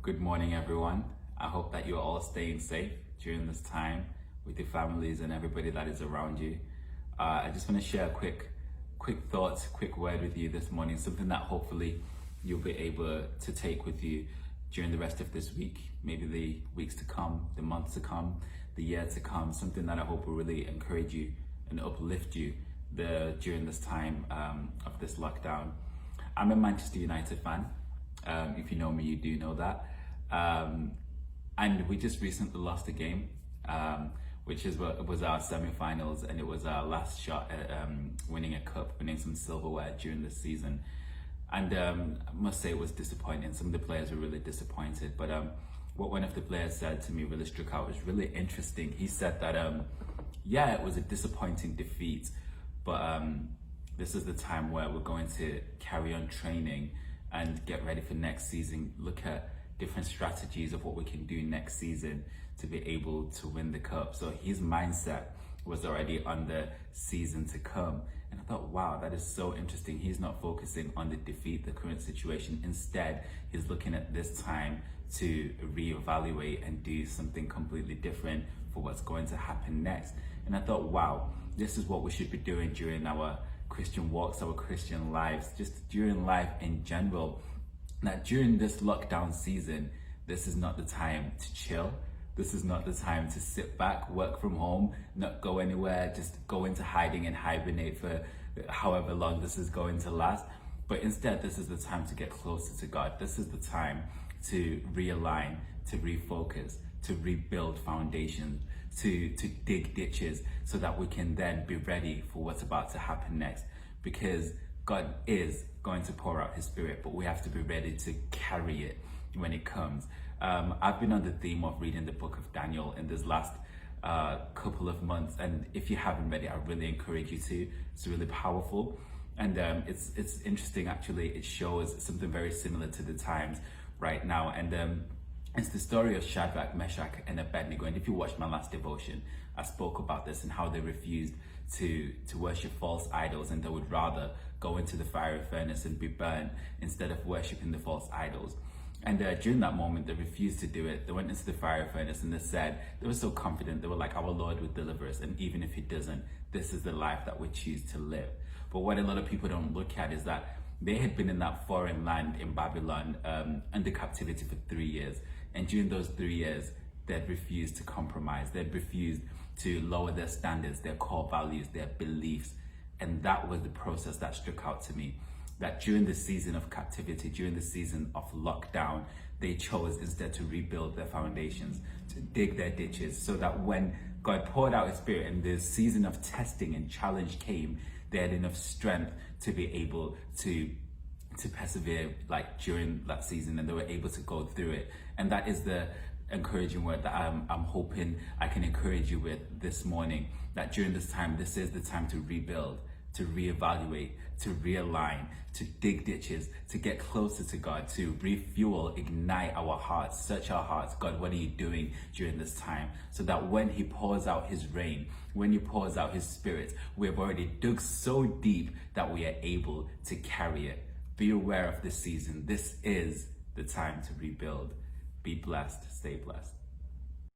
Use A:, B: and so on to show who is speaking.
A: Good morning, everyone. I hope that you're all staying safe during this time with your families and everybody that is around you. I just want to share a quick thoughts, quick word with you this morning, something that hopefully you'll be able to take with you during the rest of this week, maybe the weeks to come, the months to come, the year to come, something that I hope will really encourage you and uplift you during this time of this lockdown. I'm a Manchester United fan. If you know me, you do know that. And we just recently lost a game, which was our semi-finals, and it was our last shot at winning a cup, winning some silverware during the season. And I must say it was disappointing. Some of the players were really disappointed, but what one of the players said to me really struck out. It was really interesting. He said that, yeah, it was a disappointing defeat, but this is the time where we're going to carry on training and get ready for next season, look at different strategies of what we can do next season to be able to win the cup. So his mindset was already on the season to come. And I thought, wow, that is so interesting. He's not focusing on the defeat, the current situation. Instead, he's looking at this time to reevaluate and do something completely different for what's going to happen next. And I thought, wow, this is what we should be doing during our Christian walks, our Christian lives, just during life in general. That during this lockdown season, this is not the time to chill. This is not the time to sit back, work from home, not go anywhere, just go into hiding and hibernate for however long this is going to last. But instead, this is the time to get closer to God. This is the time to realign, to refocus, to rebuild foundations, to dig ditches so that we can then be ready for what's about to happen next. Because God is going to pour out his spirit, but we have to be ready to carry it when it comes. I've been on the theme of reading the book of Daniel in this last couple of months, and if you haven't read it, I really encourage you to. It's really powerful, and it's interesting actually. It shows something very similar to the times right now, and it's the story of Shadrach, Meshach, and Abednego. And if you watched my last devotion, I spoke about this and how they refused to worship false idols, and they would rather go into the fiery furnace and be burned instead of worshiping the false idols. And during that moment, they refused to do it. They went into the fiery furnace and they were so confident. They were like, our Lord will deliver us. And even if he doesn't, this is the life that we choose to live. But what a lot of people don't look at is that they had been in that foreign land in Babylon under captivity for 3 years. And during those 3 years, they'd refused to compromise. They'd refused to lower their standards, their core values, their beliefs. And that was the process that struck out to me. That during the season of captivity, during the season of lockdown, they chose instead to rebuild their foundations, to dig their ditches, so that when God poured out his spirit and the season of testing and challenge came, they had enough strength to be able to persevere like during that season, and they were able to go through it. And that is the encouraging word that I'm hoping I can encourage you with this morning, that during this time, this is the time to rebuild, to reevaluate, to realign, to dig ditches, to get closer to God, to refuel, ignite our hearts, search our hearts. God, what are you doing during this time? So that when he pours out his rain, when he pours out his spirit, we've already dug so deep that we are able to carry it. Be aware of this season. This is the time to rebuild. Be blessed. Stay blessed.